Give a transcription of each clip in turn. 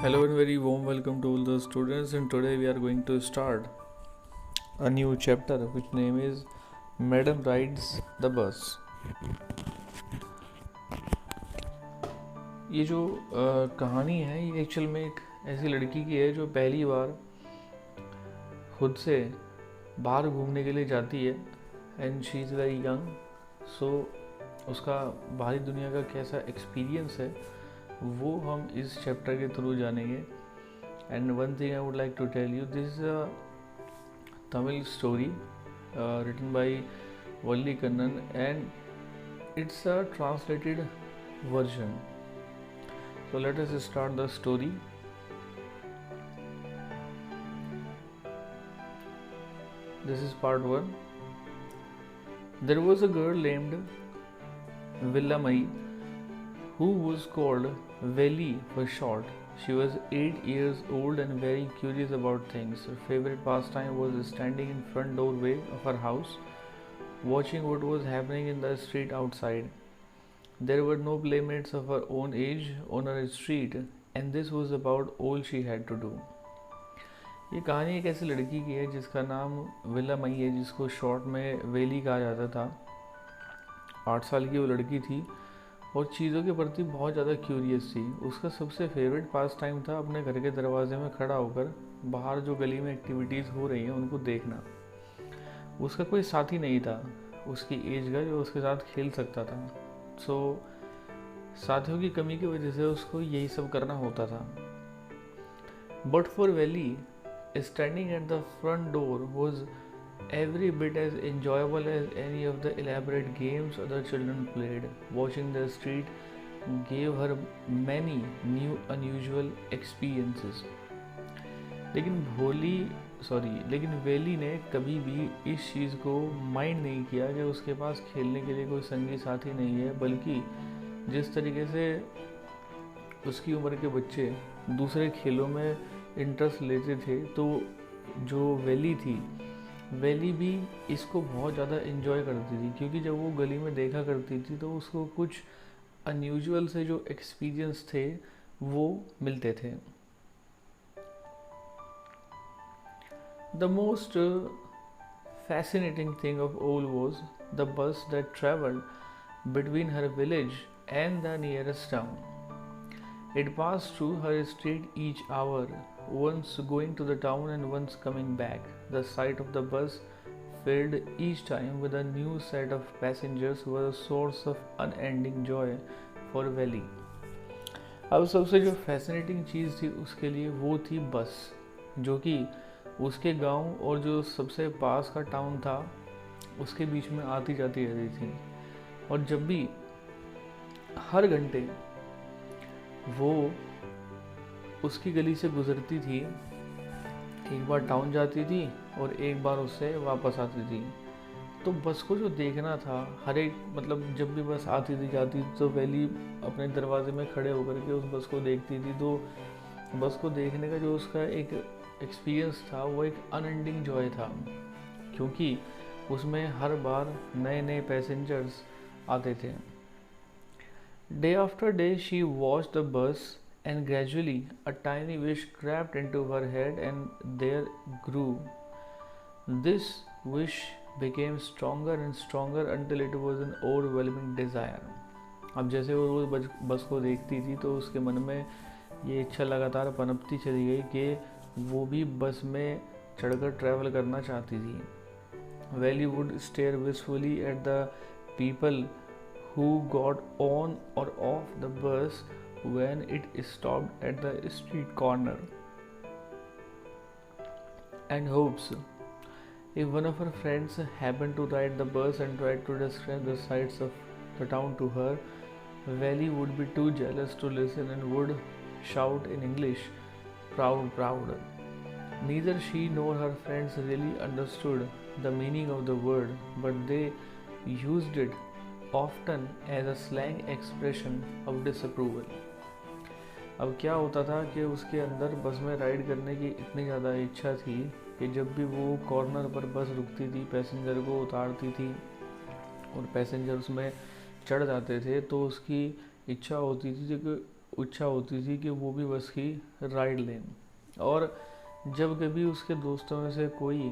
Hello and very warm welcome to all the students, and today we are going to start a new chapter which name is Madam Rides the Bus. ये जो कहानी है ये actual में एक ऐसी लड़की की है जो पहली बार खुद से बाहर घूमने के लिए जाती है and she is very young. So उसका बाहरी दुनिया का कैसा एक्सपीरियंस है वो हम इस चैप्टर के थ्रू जानेंगे. And one thing I would like to tell you, this is a Tamil story written by Valli Kannan and it's a translated version. So let us start the story. This is part 1. There was a girl named Villamai who was called Veli for short. She was 8 years old and very curious about things. Her favorite pastime was standing in front doorway of her house, watching what was happening in the street outside. There were no playmates of her own age on her street, and this was about all she had to do. ये कहानी एक ऐसी लड़की की है जिसका नाम villa मई है, जिसको शॉर्ट में वेली कहा जाता था. 8 साल की वो लड़की थी और चीज़ों के प्रति बहुत ज़्यादा क्यूरियस थी. उसका सबसे फेवरेट पास टाइम था अपने घर के दरवाजे में खड़ा होकर बाहर जो गली में एक्टिविटीज़ हो रही हैं उनको देखना. उसका कोई साथी नहीं था उसकी एज का जो उसके साथ खेल सकता था. सो साथियों की कमी की वजह से उसको यही सब करना होता था. But for valley, standing at the front door was every bit as enjoyable as any of the elaborate games other children played. Watching the street gave her many new unusual experiences. लेकिन वेली ने कभी भी इस चीज़ को mind नहीं किया कि उसके पास खेलने के लिए कोई संगी साथी नहीं है, बल्कि जिस तरीके से उसकी उम्र के बच्चे दूसरे खेलों में इंटरेस्ट लेते थे, तो जो वेली भी इसको बहुत ज़्यादा इन्जॉय करती थी, क्योंकि जब वो गली में देखा करती थी तो उसको कुछ अनयूजुअल से जो एक्सपीरियंस थे वो मिलते थे. The most fascinating thing of all was the bus that traveled between her village and the nearest town. It passed through her street each hour, once going to the town and once coming back. The sight of the bus filled each time with a new set of passengers who was a source of unending joy for Valley. अब सबसे जो fascinating चीज़ थी उसके लिए वो थी बस, जो कि उसके गांव और जो सबसे पास का टाउन था उसके बीच में आती जाती रहती थी. और जब भी हर घंटे वो उसकी गली से गुजरती थी, एक बार टाउन जाती थी और एक बार उससे वापस आती थी. तो बस को जो देखना था हर एक, मतलब जब भी बस आती थी जाती थी तो वैली अपने दरवाजे में खड़े होकर के उस बस को देखती थी. तो बस को देखने का जो उसका एक एक्सपीरियंस था वो एक अनएंडिंग जॉय था, क्योंकि उसमें हर बार नए नए पैसेंजर्स आते थे. Day after day she watched the bus, and gradually a tiny wish crept into her head and there grew. This wish became stronger and stronger until it was an overwhelming desire. अब जैसे वो रोज़ बस को देखती थी तो उसके मन में ये इच्छा लगातार पनपती चली गई कि वो भी बस में चढ़कर ट्रैवल करना चाहती थी. Valley would stare wistfully at the people who got on or off the bus when it stopped at the street corner, and hopes if one of her friends happened to ride the bus and tried to describe the sights of the town to her, Valley would be too jealous to listen and would shout in English, "Proud, proud." Neither she nor her friends really understood the meaning of the word, but they used it often as a slang expression of disapproval. अब क्या होता था कि उसके अंदर बस में ride करने की इतनी ज़्यादा इच्छा थी कि जब भी वो कॉर्नर पर बस रुकती थी, पैसेंजर को उतारती थी और पैसेंजर उसमें चढ़ जाते थे, तो उसकी इच्छा होती थी कि इच्छा होती थी कि वो भी बस की राइड लें। और जब कभी उसके दोस्तों में से कोई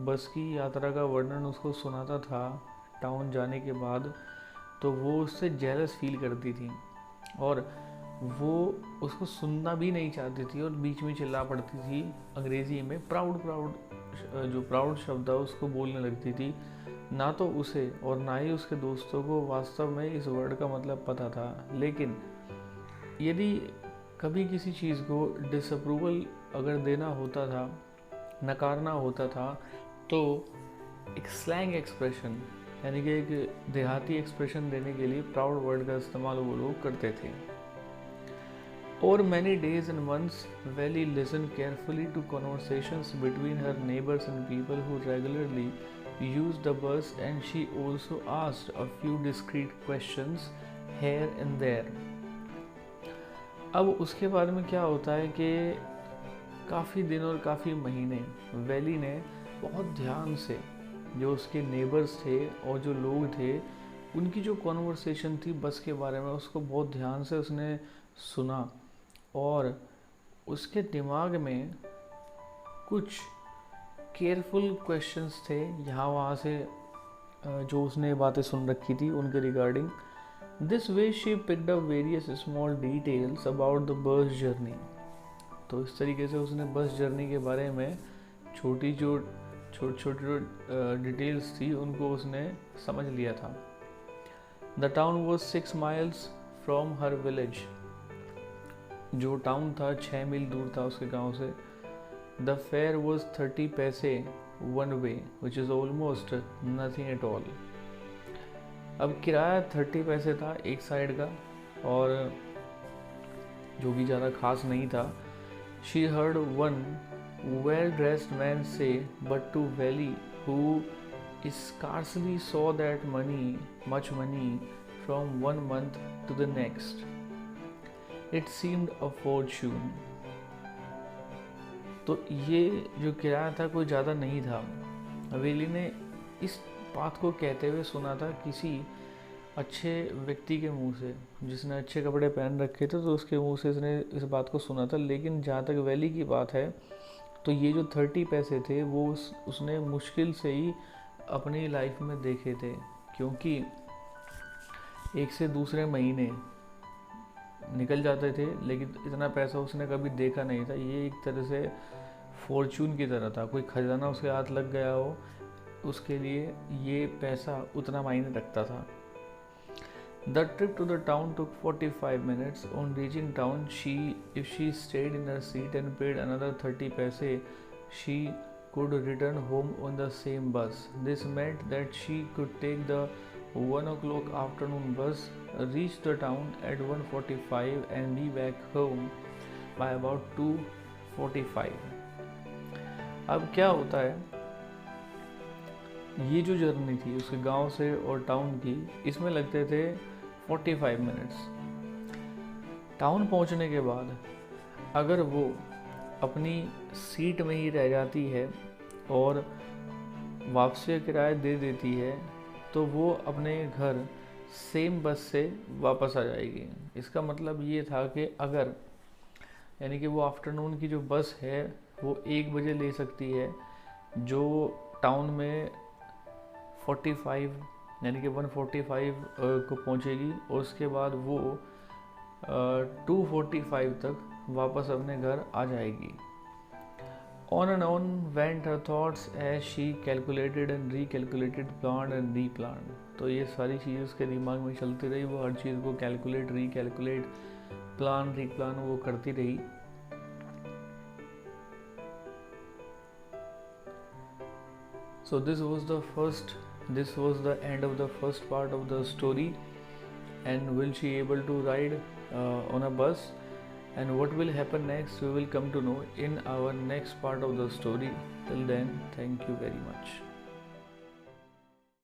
बस की यात्रा का वर्णन उसको सुनाता था टाउन जाने के बाद, तो वो उससे जेलस फील करती थी और वो उसको सुनना भी नहीं चाहती थी और बीच में चिल्ला पड़ती थी, अंग्रेज़ी में प्राउड प्राउड, जो प्राउड शब्द है उसको बोलने लगती थी। ना तो उसे और ना ही उसके दोस्तों को वास्तव में इस वर्ड का मतलब पता था, लेकिन यदि कभी किसी चीज़ को डिसअप्रूवल अगर देना होता था, नकारना होता था, तो एक स्लैंग एक्सप्रेशन यानी कि एक देहाती एक्सप्रेशन देने के लिए प्राउड वर्ड का इस्तेमाल वो लोग करते थे। Over many days and months, Valley listened carefully to conversations between her neighbors and people who regularly used the bus, and she also asked a few discreet questions here and there. अब उसके बाद में क्या होता है कि काफ़ी दिन और काफ़ी महीने वैली ने बहुत ध्यान से जो उसके नेबर्स थे और जो लोग थे उनकी जो कॉन्वर्सेशन थी बस के बारे में, उसको बहुत ध्यान से उसने सुना और उसके दिमाग में कुछ केयरफुल क्वेश्चंस थे यहाँ वहाँ से जो उसने बातें सुन रखी थी उनके regarding. This way she picked up various small details about the bus journey. तो इस तरीके से उसने बस जर्नी के बारे में छोटी जो डिटेल्स थी उनको उसने समझ लिया था। The town was 6 miles from her village. जो टाउन था 6 मील दूर था उसके गांव से। द फेयर वॉज 30 पैसे one way which is almost nothing at all. अब किराया 30 पैसे था एक साइड का और जो भी ज़्यादा खास नहीं था। She heard one well dressed man से but to valley who scarcely saw that much money from 1 month to the next. It seemed a fortune. तो ये जो किराया था कोई ज़्यादा नहीं था। वेली ने इस बात को कहते हुए सुना था किसी अच्छे व्यक्ति के मुंह से, जिसने अच्छे कपड़े पहन रखे थे, तो उसके मुंह से इसने इस बात को सुना था। लेकिन जहाँ तक वैली की बात है तो ये जो 30 पैसे थे वो उसने मुश्किल से ही अपनी लाइफ में देखे थे, क्योंकि एक से दूसरे महीने निकल जाते थे लेकिन इतना पैसा उसने कभी देखा नहीं था। ये एक तरह से फॉर्चून की तरह था, कोई खजाना उसके हाथ लग गया हो उसके लिए ये पैसा उतना मायने रखता था। The trip to the town took 45 minutes. On reaching town, if she stayed in her seat and paid another 30 paise, she could return home on the same bus. This meant that she could take the 1 o'clock afternoon bus, reach the town at 1:45 and be back home by about 2:45. अब क्या होता है, ये जो journey थी उसके गांव से और टाउन की, इसमें लगते थे 45 मिनट्स। टाउन पहुंचने के बाद अगर वो अपनी सीट में ही रह जाती है और वापसी का किराया दे देती है तो वो अपने घर सेम बस से वापस आ जाएगी। इसका मतलब ये था कि अगर यानी कि वो आफ्टरनून की जो बस है वो 1 बजे ले सकती है, जो टाउन में 45 यानी कि 1:45 को पहुंचेगी और उसके बाद वो 2:45 तक वापस अपने घर आ जाएगी। On and on went her thoughts as she calculated and recalculated, planned and replanned. तो ये सारी चीज़ें उसके दिमाग में चलती रही, वो हर चीज़ को कैलकुलेट, रिकैलकुलेट, प्लान, रिप्लान वो करती रही। So this was the end of the first part of the story. And will she able to ride on a bus? And what will happen next, we will come to know in our next part of the story. Till then, thank you very much.